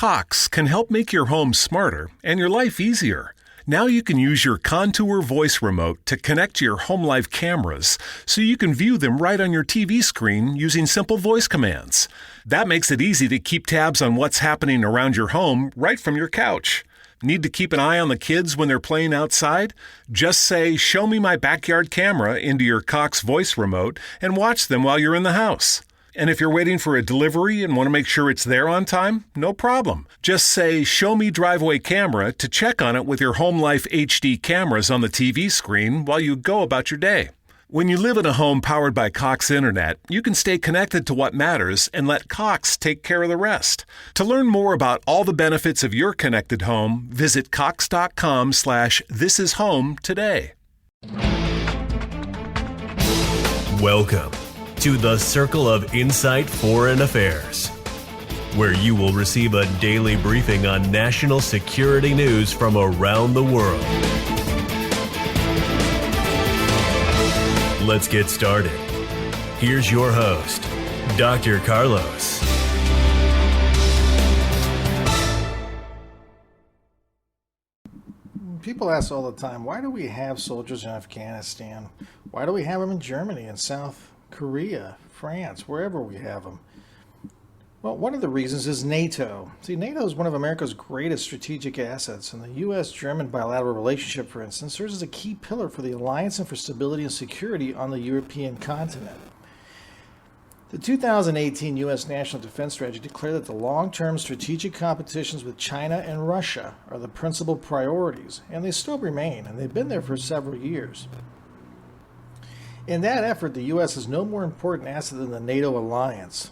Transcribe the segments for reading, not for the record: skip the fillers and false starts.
Cox can help make your home smarter and your life easier. Now you can use your Contour voice remote to connect to your home life cameras so you can view them right on your TV screen using simple voice commands. That makes it easy to keep tabs on what's happening around your home right from your couch. Need to keep an eye on the kids when they're playing outside? Just say, "Show me my backyard camera" into your Cox voice remote and watch them while you're in the house. And if you're waiting for a delivery and want to make sure it's there on time, no problem. Just say, "Show me driveway camera" to check on it with your Home Life HD cameras on the TV screen while you go about your day. When you live in a home powered by Cox Internet, you can stay connected to what matters and let Cox take care of the rest. To learn more about all the benefits of your connected home, visit cox.com/thisishome today. Welcome to the Circle of Insight Foreign Affairs, where you will receive a daily briefing on national security news from around the world. Let's get started. Here's your host, Dr. Carlos. People ask all the time, why do we have soldiers in Afghanistan? Why do we have them in Germany and South Korea, France, wherever we have them? Well, one of the reasons is NATO. See, NATO is one of America's greatest strategic assets, and the U.S.-German bilateral relationship, for instance, serves as a key pillar for the alliance and for stability and security on the European continent. The 2018 U.S. National Defense Strategy declared that the long-term strategic competitions with China and Russia are the principal priorities, and they still remain, and they've been there for several years. In that effort, the U.S. is no more important asset than the NATO alliance.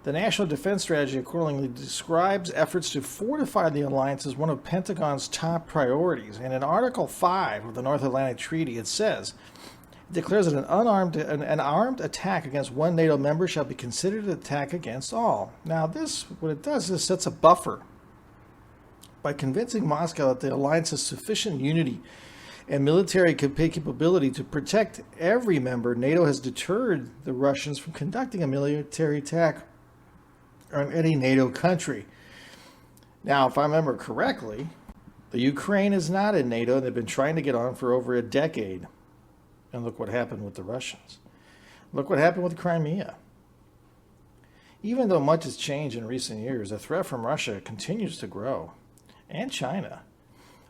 The National Defense Strategy accordingly describes efforts to fortify the alliance as one of Pentagon's top priorities. And in Article 5 of the North Atlantic Treaty, it says, it declares that an armed attack against one NATO member shall be considered an attack against all. Now this, what it does is sets a buffer by convincing Moscow that the alliance has sufficient unity and military capability to protect every member. NATO has deterred the Russians from conducting a military attack on any NATO country. Now, if I remember correctly, the Ukraine is not in NATO, and they've been trying to get on for over a decade. And look what happened with the Russians. Look what happened with Crimea. Even though much has changed in recent years, the threat from Russia continues to grow, and China.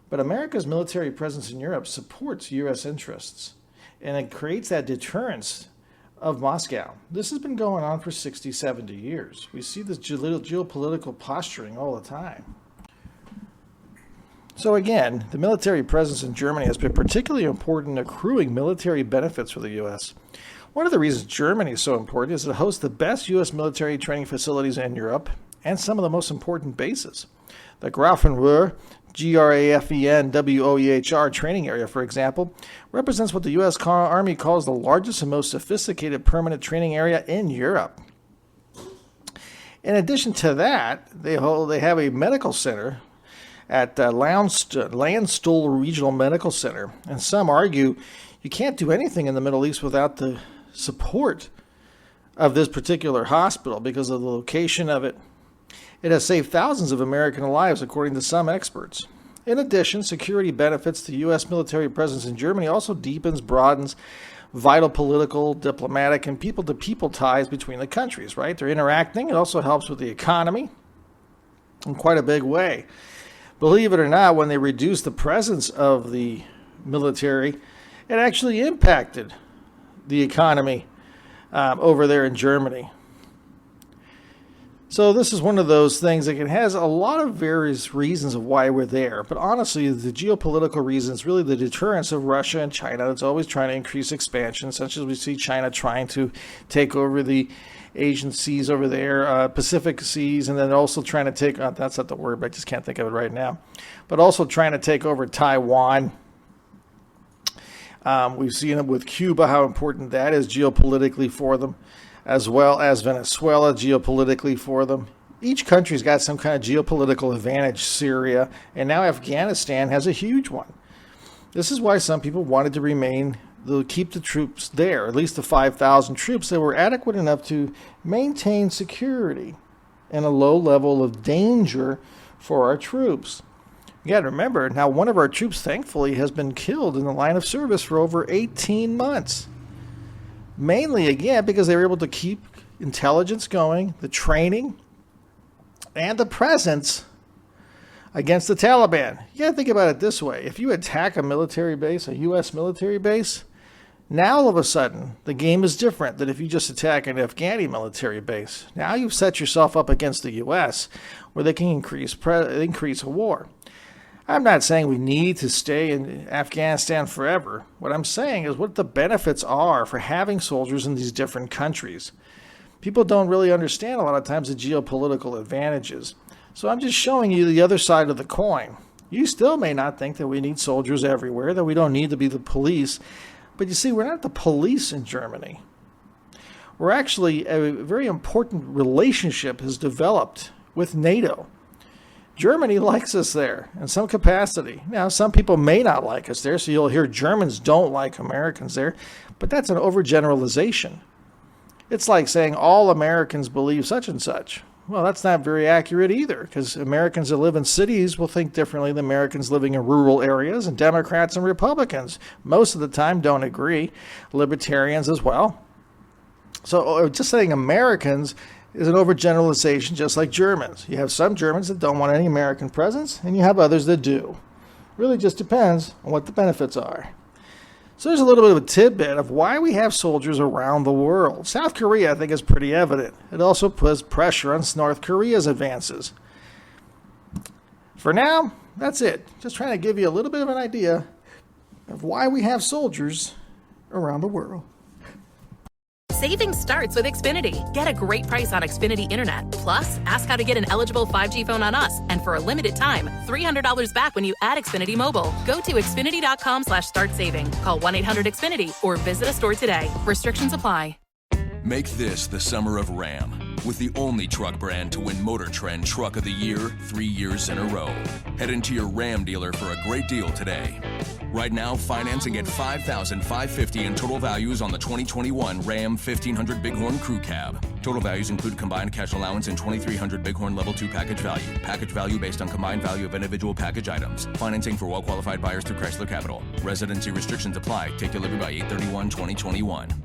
But America's military presence in Europe supports U.S. interests, and it creates that deterrence of Moscow. This has been going on for 60, 70 years. We see this geopolitical posturing all the time. So again, the military presence in Germany has been particularly important in accruing military benefits for the U.S. One of the reasons Germany is so important is it hosts the best U.S. military training facilities in Europe and some of the most important bases. The Grafenwohr, Grafenwohr training area, for example, represents what the U.S. Army calls the largest and most sophisticated permanent training area in Europe. In addition to that, they have a medical center at Landstuhl Regional Medical Center, and some argue you can't do anything in the Middle East without the support of this particular hospital because of the location of it. It has saved thousands of American lives, according to some experts. In addition, security benefits the U.S. military presence in Germany also broadens vital political, diplomatic, and people-to-people ties between the countries, right? They're interacting. It also helps with the economy in quite a big way. Believe it or not, when they reduced the presence of the military, it actually impacted the economy over there in Germany. So this is one of those things that it has a lot of various reasons of why we're there. But honestly, the geopolitical reason is really the deterrence of Russia and China. It's always trying to increase expansion, such as we see China trying to take over the Asian seas over there, Pacific seas, and then also trying to take, that's not the word, but I just can't think of it right now, but also trying to take over Taiwan. We've seen it with Cuba, how important that is geopolitically for them, as well as Venezuela geopolitically for them. Each country's got some kind of geopolitical advantage. Syria, and now Afghanistan has a huge one. This is why some people wanted to keep the troops there, at least the 5,000 troops that were adequate enough to maintain security. and a low level of danger for our troops. You got to remember, now one of our troops, thankfully, has been killed in the line of service for over 18 months. Mainly, again, because they were able to keep intelligence going, the training, and the presence against the Taliban. You got to think about it this way. If you attack a military base, a U.S. military base, now all of a sudden, the game is different than if you just attack an Afghani military base. Now you've set yourself up against the U.S., where they can increase a war. I'm not saying we need to stay in Afghanistan forever. What I'm saying is what the benefits are for having soldiers in these different countries. People don't really understand a lot of times the geopolitical advantages. So I'm just showing you the other side of the coin. You still may not think that we need soldiers everywhere, that we don't need to be the police. But you see, we're not the police in Germany. We're actually, a very important relationship has developed with NATO. Germany likes us there in some capacity. Now, some people may not like us there, so you'll hear Germans don't like Americans there, but that's an overgeneralization. It's like saying all Americans believe such and such. Well, that's not very accurate either, because Americans that live in cities will think differently than Americans living in rural areas, and Democrats and Republicans most of the time don't agree. Libertarians as well. So just saying Americans is an overgeneralization, just like Germans. You have some Germans that don't want any American presence, and you have others that do. Really just depends on what the benefits are. So there's a little bit of a tidbit of why we have soldiers around the world. South Korea, I think, is pretty evident. It also puts pressure on North Korea's advances. For now, that's it. Just trying to give you a little bit of an idea of why we have soldiers around the world. Savings starts with Xfinity. Get a great price on Xfinity Internet. Plus, ask how to get an eligible 5G phone on us. And for a limited time, $300 back when you add Xfinity Mobile. Go to Xfinity.com/start saving. Call 1-800-XFINITY or visit a store today. Restrictions apply. Make this the summer of Ram, with the only truck brand to win Motor Trend Truck of the Year 3 years in a row. Head into your Ram dealer for a great deal today. Right now, financing at $5,550 in total values on the 2021 Ram 1500 Bighorn Crew Cab. Total values include combined cash allowance and 2300 Bighorn Level 2 package value. Package value based on combined value of individual package items. Financing for well-qualified buyers through Chrysler Capital. Residency restrictions apply. Take delivery by 8/31/2021.